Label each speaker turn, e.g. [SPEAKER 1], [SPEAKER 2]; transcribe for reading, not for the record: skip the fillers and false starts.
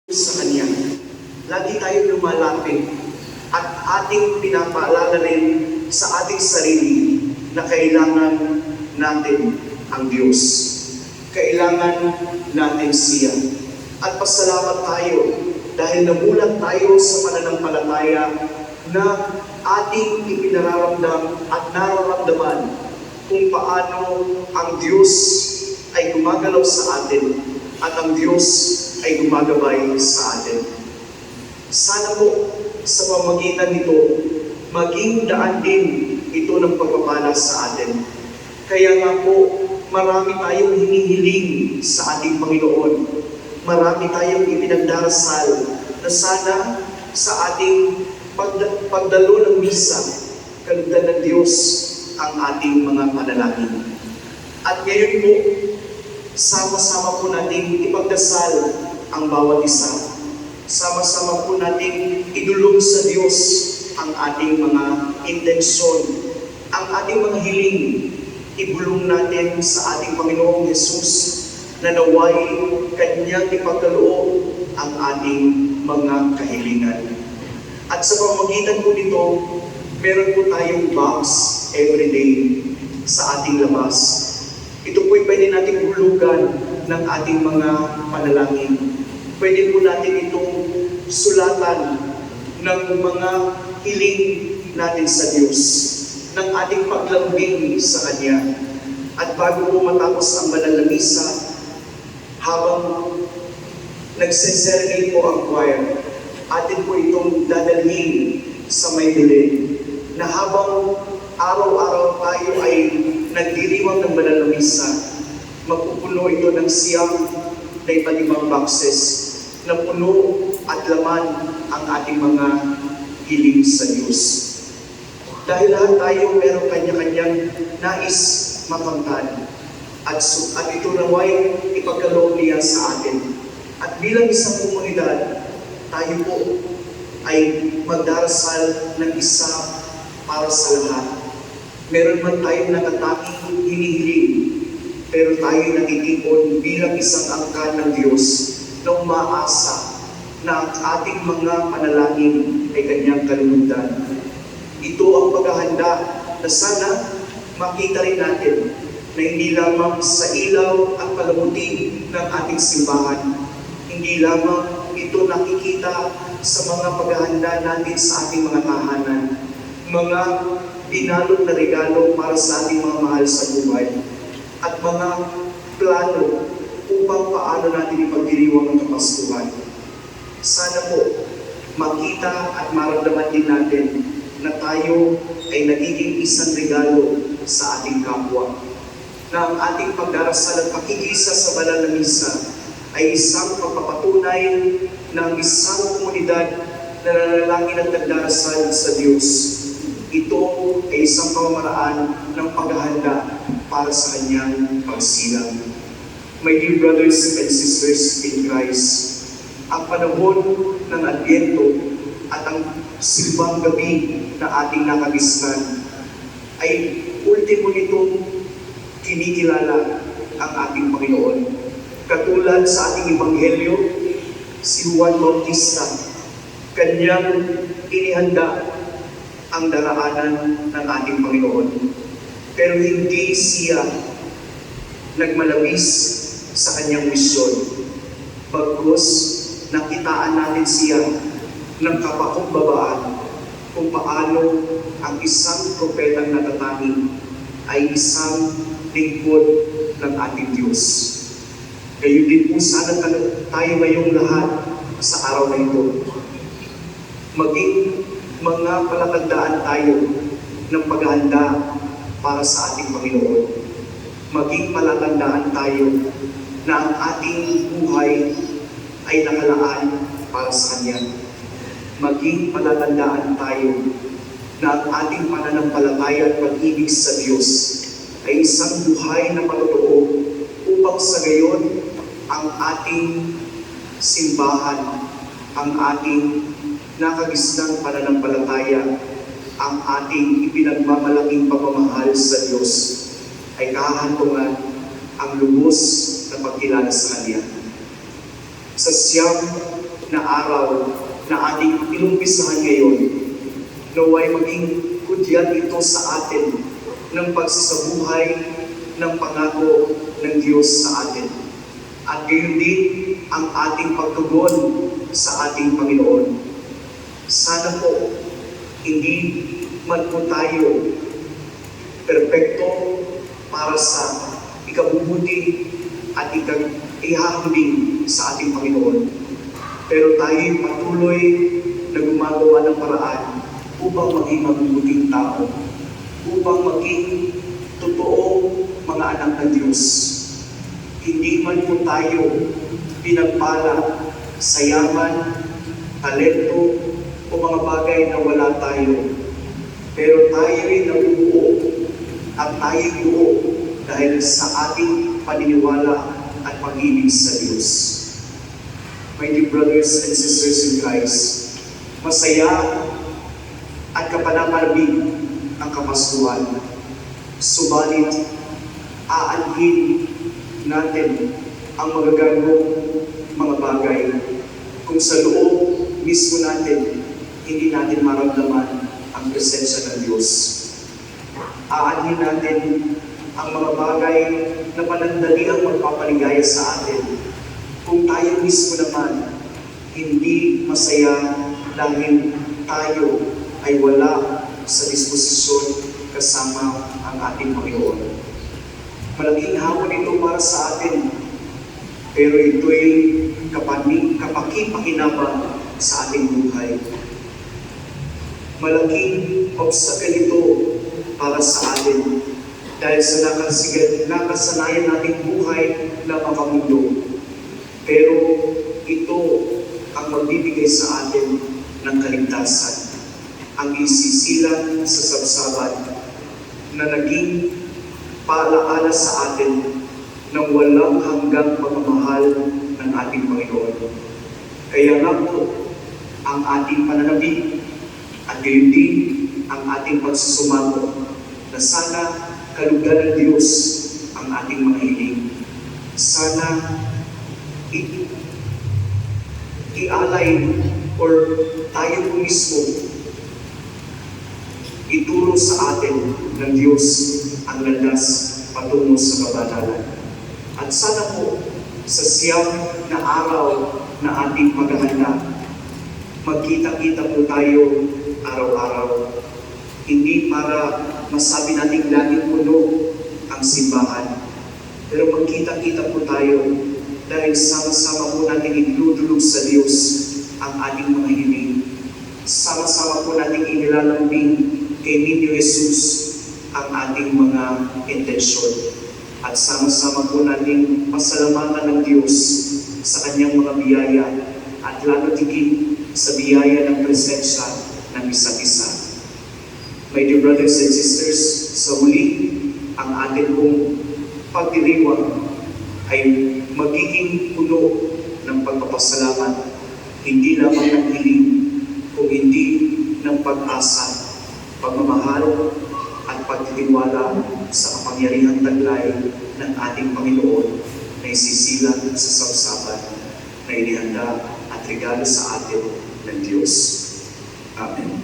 [SPEAKER 1] sa Kanya. Lagi tayo lumalapit at ating pinapaalala rin sa ating sarili na kailangan natin ang Diyos. Kailangan natin siya. At pasalamat tayo dahil namulat tayo sa pananampalataya na ating ipinararamdam at nararamdaman kung paano ang Diyos ay gumagalaw sa atin at ang Diyos ay gumagabay sa atin. Sana po sa pamamagitan nito, maging daan din ito ng pagpapala sa atin. Kaya nga po, marami tayong hinihiling sa ating Panginoon. Marami tayong ipinagdarasal na sana sa ating pagdalo ng misa, kalugdan ng Diyos ang ating mga panalangin. At ngayon po, sama-sama po natin ipagdasal ang bawat isa. Sama-sama po natin idulog sa Diyos ang ating mga intensyon, ang ating mga hiling. Ibulong natin sa ating Panginoong Hesus na naway Kanyang ipagkaloob ang ating mga kahilingan. At sa pamamagitan po nito, meron po tayong box everyday sa ating labas. Ito po'y pwede natin hulugan ng ating mga panalangin. Pwede po natin itong sulatan ng mga hiling natin sa Diyos, ng ating paglambing sa Kanya. At bago po matapos ang banal na misa, habang nagseserenade po ang choir, atin po itong dadalhin sa may dilim, na habang araw-araw tayo ay nagdiriwang ng banal na misa, magpupuno ito ng siyam na iba-ibang boxes na puno at laman ang ating mga hiling sa Diyos. Dahil lahat tayo meron kanya-kanyang nais makamtan at ito naway ipagkaloob niya sa atin. At bilang isang komunidad, tayo po ay magdarasal ng isa para sa lahat. Meron man tayong nakatanging hinihiling, pero tayo natitipon bilang isang angkan ng Diyos na umaasa na ang ating mga panalangin ay Kanyang kaluludan. Ito ang paghahanda na sana makita rin natin na hindi lamang sa ilaw at palamuti ng ating simbahan, hindi lamang ito nakikita sa mga paghahanda natin sa ating mga tahanan, mga binalot na regalo para sa ating mga mahal sa buhay, at mga plano upang paano natin ipagdiriwang ang Kapaskuhan. Sana po makita at maramdaman din natin na tayo ay nagiging isang regalo sa ating kapwa, na ang ating pagdarasal at pakikisa sa banal na misa ay isang pagpapatunay ng isang komunidad na nanalangin at nagdarasal sa Diyos. Ito ay isang pamamaraan ng paghahanda para sa Kanyang pagsilang. My dear brothers and sisters in Christ, ang panahon ng Adbyento at ang silbang gabi na ating nakagisnan ay ultimo nitong kinikilala ang ating Panginoon. Katulad sa ating Ebanghelyo, si Juan Bautista, kanyang inihanda ang daraanan ng ating Panginoon. Pero hindi siya nagmalabis sa kanyang misyon. Bagkus, nakitaan natin siya ng kapakumbabaan kung paano ang isang propetang natatanging ay isang lingkod ng ating Diyos. Gayon din po sana tayo ngayong lahat sa araw na ito. Maging mga palatandaan tayo ng paghahanda para sa ating Panginoon. Maging palatandaan tayo na ang ating buhay ay nakalaan para sa Kanya. Maging palatandaan tayo na ang ating pananampalataya at pag-ibig sa Diyos ay isang buhay na patotoo upang sa gayon ang ating simbahan, ang ating nakagisnang pananampalataya, ang ating ipinagmamalaking pagmamahal sa Diyos ay kahahantungan ang lubos na pagkilala sa Kanya. Sa siyam na araw na ating inumpisahan ngayon, naway maging hudyat ito sa atin ng pagsasabuhay ng pangako ng Diyos sa atin. At gayon din ang ating pagtugon sa ating Panginoon. Sana po, hindi man po tayo perpekto para sa ikabubuti at ihahambing sa ating Panginoon. Pero tayo patuloy na gumagawa ng paraan upang maging mabubuting tao, upang maging totoong mga anak ng Diyos. Hindi man po tayo pinagpala sa yaman, talento, o mga bagay na wala tayo. Pero tayo'y nabubuo at tayo'y buo dahil sa ating paniniwala at pag-ibig sa Diyos. My dear brothers and sisters in Christ, masaya at kapanapanabig ang Kapaskuhan. Subalit, aanhin natin ang magagandong mga bagay kung sa loob mismo natin hindi natin maramdaman ang presensya ng Diyos. Aanhin natin ang mga bagay na panandali ang magpapaligaya sa atin kung tayo mismo naman hindi masaya dahil tayo ay wala sa disposisyon kasama ang ating Panginoon. Malaking hamon ito para sa atin, pero ito'y kapakipakinabang sa ating buhay. Malaking obstacle ito para sa atin dahil sa nakasanayan nating buhay na makamundo. Pero ito ang magbibigay sa atin ng kaligtasan, ang isisilang sa sabsaban na naging paalaala sa atin ng walang hanggang pagmamahal ng ating Panginoon. Kaya nga po, ang ating pananabik at gayon din ang ating pagsusumamo na sana kalugdan ng Diyos ang ating mga hiling. Sana i-alay or tayo po mismo ituro sa atin ng Diyos ang landas patungo sa kabanalan. At sana po sa siyam na araw na ating paghahanda, magkita-kita po tayo araw-araw. Hindi para masabi natin laging puno ang simbahan, pero magkita-kita po tayo dahil sama-sama po natin iniludulog sa Diyos ang ating mga hiling. Sama-sama po natin inilalambing kay Niño Jesus ang ating mga intensyon. At sama-sama po natin pasalamatan ng Diyos sa kanyang mga biyaya at lalo tigit sa biyaya ng presensya ng isa't isa. My dear brothers and sisters, sa huli, ang atin pong pagdiriwang ay magiging puno ng pagpapasalamat, hindi lamang ng hiling, kung hindi ng pag-asa, pagmamahal, at pagtitiwala sa kapangyarihang taglay ng ating Panginoon na isisilang sa sabsaban na inihanda at regalo sa atin ng Diyos. Amen.